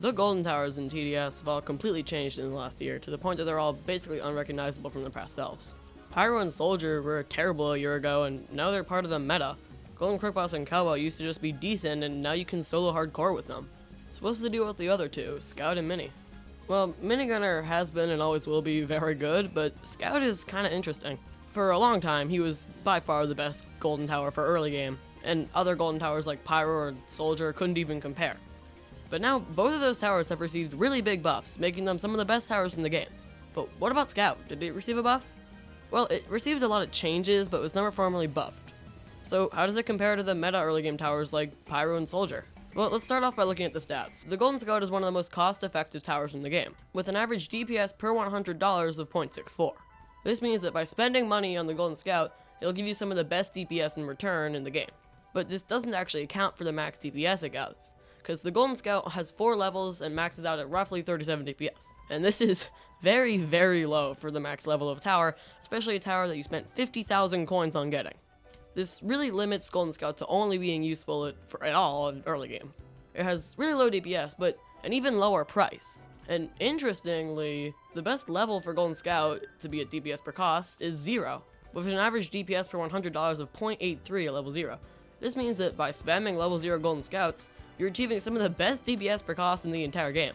The golden towers in TDS have all completely changed in the last year, to the point that they're all basically unrecognizable from their past selves. Pyro and Soldier were terrible a year ago, and now they're part of the meta. Golden Crookboss and Cowboy used to just be decent, and now you can solo hardcore with them. So what's the deal with the other two, Scout and Mini? Well, Minigunner has been and always will be very good, but Scout is kinda interesting. For a long time, he was by far the best golden tower for early game, and other golden towers like Pyro or Soldier couldn't even compare. But now, both of those towers have received really big buffs, making them some of the best towers in the game. But what about Scout? Did it receive a buff? Well, it received a lot of changes, but was never formally buffed. So how does it compare to the meta early game towers like Pyro and Soldier? Well, let's start off by looking at the stats. The Golden Scout is one of the most cost-effective towers in the game, with an average DPS per $100 of 0.64. This means that by spending money on the Golden Scout, it'll give you some of the best DPS in return in the game. But this doesn't actually account for the max DPS it gets, because the Golden Scout has 4 levels and maxes out at roughly 37 DPS. And this is very, very low for the max level of a tower, especially a tower that you spent 50,000 coins on getting. This really limits Golden Scout to only being useful at all in early game. It has really low DPS, but an even lower price. And interestingly, the best level for Golden Scout to be at DPS per cost is 0, with an average DPS per $100 of 0.83 at level 0. This means that by spamming level 0 Golden Scouts, you're achieving some of the best DPS per cost in the entire game.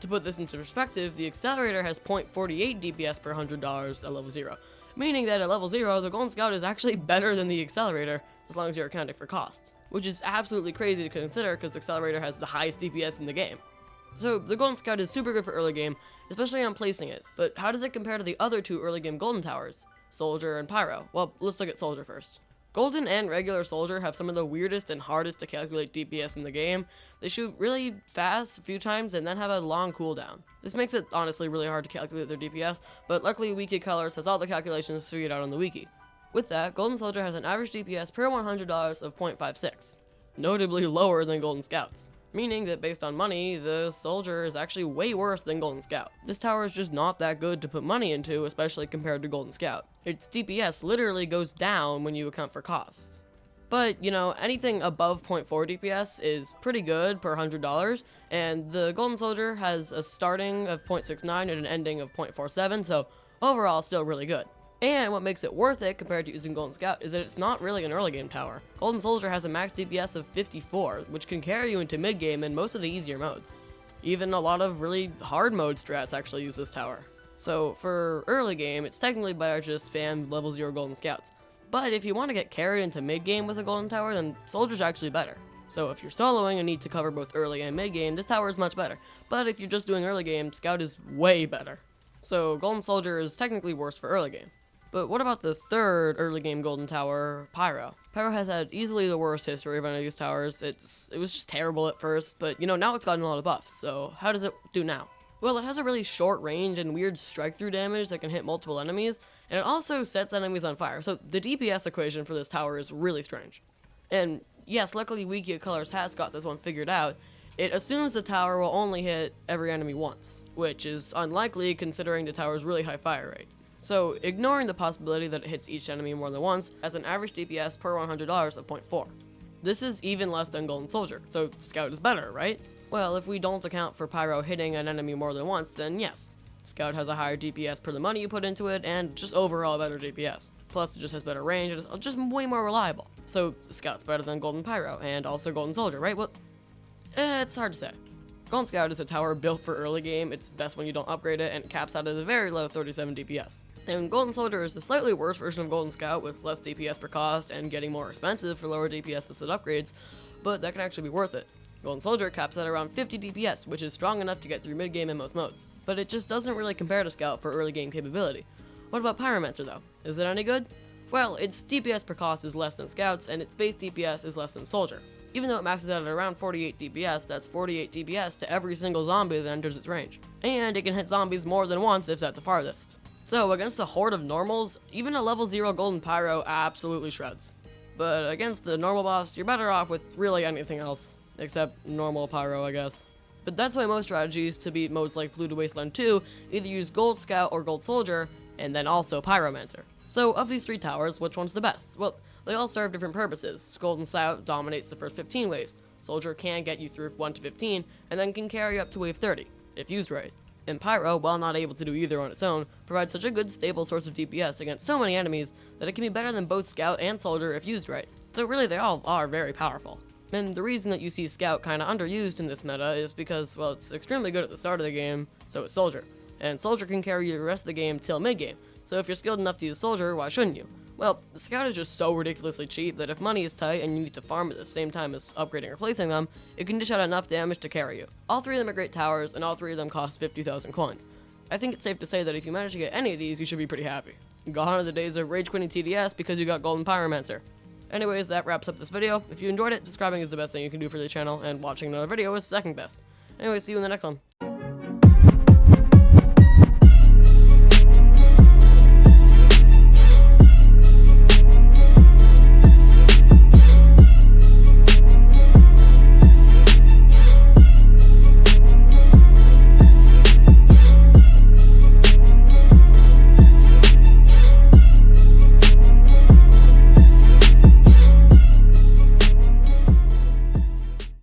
To put this into perspective, the Accelerator has 0.48 DPS per $100 at level 0, meaning that at level 0, the Golden Scout is actually better than the Accelerator, as long as you're accounting for cost. Which is absolutely crazy to consider, because the Accelerator has the highest DPS in the game. So, the Golden Scout is super good for early game, especially on placing it, but how does it compare to the other two early game Golden Towers, Soldier and Pyro? Well, let's look at Soldier first. Golden and regular Soldier have some of the weirdest and hardest to calculate DPS in the game. They shoot really fast a few times and then have a long cooldown. This makes it honestly really hard to calculate their DPS, but luckily Wiki Colors has all the calculations figured out on the wiki. With that, Golden Soldier has an average DPS per $100 of 0.56, notably lower than Golden Scouts. Meaning that based on money, the Soldier is actually way worse than Golden Scout. This tower is just not that good to put money into, especially compared to Golden Scout. Its DPS literally goes down when you account for cost. But, you know, anything above 0.4 DPS is pretty good per $100, and the Golden Soldier has a starting of 0.69 and an ending of 0.47, so overall still really good. And what makes it worth it compared to using Golden Scout is that it's not really an early game tower. Golden Soldier has a max DPS of 54, which can carry you into mid game in most of the easier modes. Even a lot of really hard mode strats actually use this tower. So for early game, it's technically better to just spam level 0 Golden Scouts. But if you want to get carried into mid game with a Golden Tower, then Soldier's actually better. So if you're soloing and need to cover both early and mid game, this tower is much better. But if you're just doing early game, Scout is way better. So Golden Soldier is technically worse for early game. But what about the third early game Golden Tower, Pyro? Pyro has had easily the worst history of any of these towers. It was just terrible at first, but you know, now it's gotten a lot of buffs, so how does it do now? Well, it has a really short range and weird strike-through damage that can hit multiple enemies, and it also sets enemies on fire, so the DPS equation for this tower is really strange. And yes, luckily Wiki Colors has got this one figured out. It assumes the tower will only hit every enemy once, which is unlikely considering the tower's really high fire rate. So, ignoring the possibility that it hits each enemy more than once, has an average DPS per $100 of 0.4. This is even less than Golden Soldier, so Scout is better, right? Well, if we don't account for Pyro hitting an enemy more than once, then yes. Scout has a higher DPS per the money you put into it, and just overall better DPS. Plus, it just has better range, and it's just way more reliable. So, Scout's better than Golden Pyro, and also Golden Soldier, right? Well, it's hard to say. Golden Scout is a tower built for early game, it's best when you don't upgrade it, and it caps out at a very low 37 DPS. And Golden Soldier is a slightly worse version of Golden Scout with less DPS per cost and getting more expensive for lower DPS as it upgrades, but that can actually be worth it. Golden Soldier caps at around 50 DPS, which is strong enough to get through mid-game in most modes, but it just doesn't really compare to Scout for early game capability. What about Pyromancer though? Is it any good? Well, its DPS per cost is less than Scout's, and its base DPS is less than Soldier. Even though it maxes out at around 48 DPS, that's 48 DPS to every single zombie that enters its range. And it can hit zombies more than once if it's at the farthest. So, against a horde of normals, even a level 0 Golden Pyro absolutely shreds. But against the normal boss, you're better off with really anything else, except normal Pyro, I guess. But that's why most strategies to beat modes like Blue to Wasteland 2 either use Gold Scout or Gold Soldier, and then also Pyromancer. So, of these three towers, which one's the best? Well, they all serve different purposes. Golden Scout dominates the first 15 waves, Soldier can get you through 1 to 15, and then can carry up to wave 30, if used right. And Pyro, while not able to do either on its own, provides such a good stable source of DPS against so many enemies that it can be better than both Scout and Soldier if used right. So really, they all are very powerful. And the reason that you see Scout kinda underused in this meta is because, well, it's extremely good at the start of the game, so is Soldier. And Soldier can carry you the rest of the game till mid-game, so if you're skilled enough to use Soldier, why shouldn't you? Well, the Scout is just so ridiculously cheap that if money is tight and you need to farm at the same time as upgrading or replacing them, it can dish out enough damage to carry you. All three of them are great towers, and all three of them cost 50,000 coins. I think it's safe to say that if you manage to get any of these, you should be pretty happy. Gone are the days of rage quitting TDS because you got Golden Pyromancer. Anyways, that wraps up this video. If you enjoyed it, subscribing is the best thing you can do for the channel, and watching another video is second best. Anyways, see you in the next one.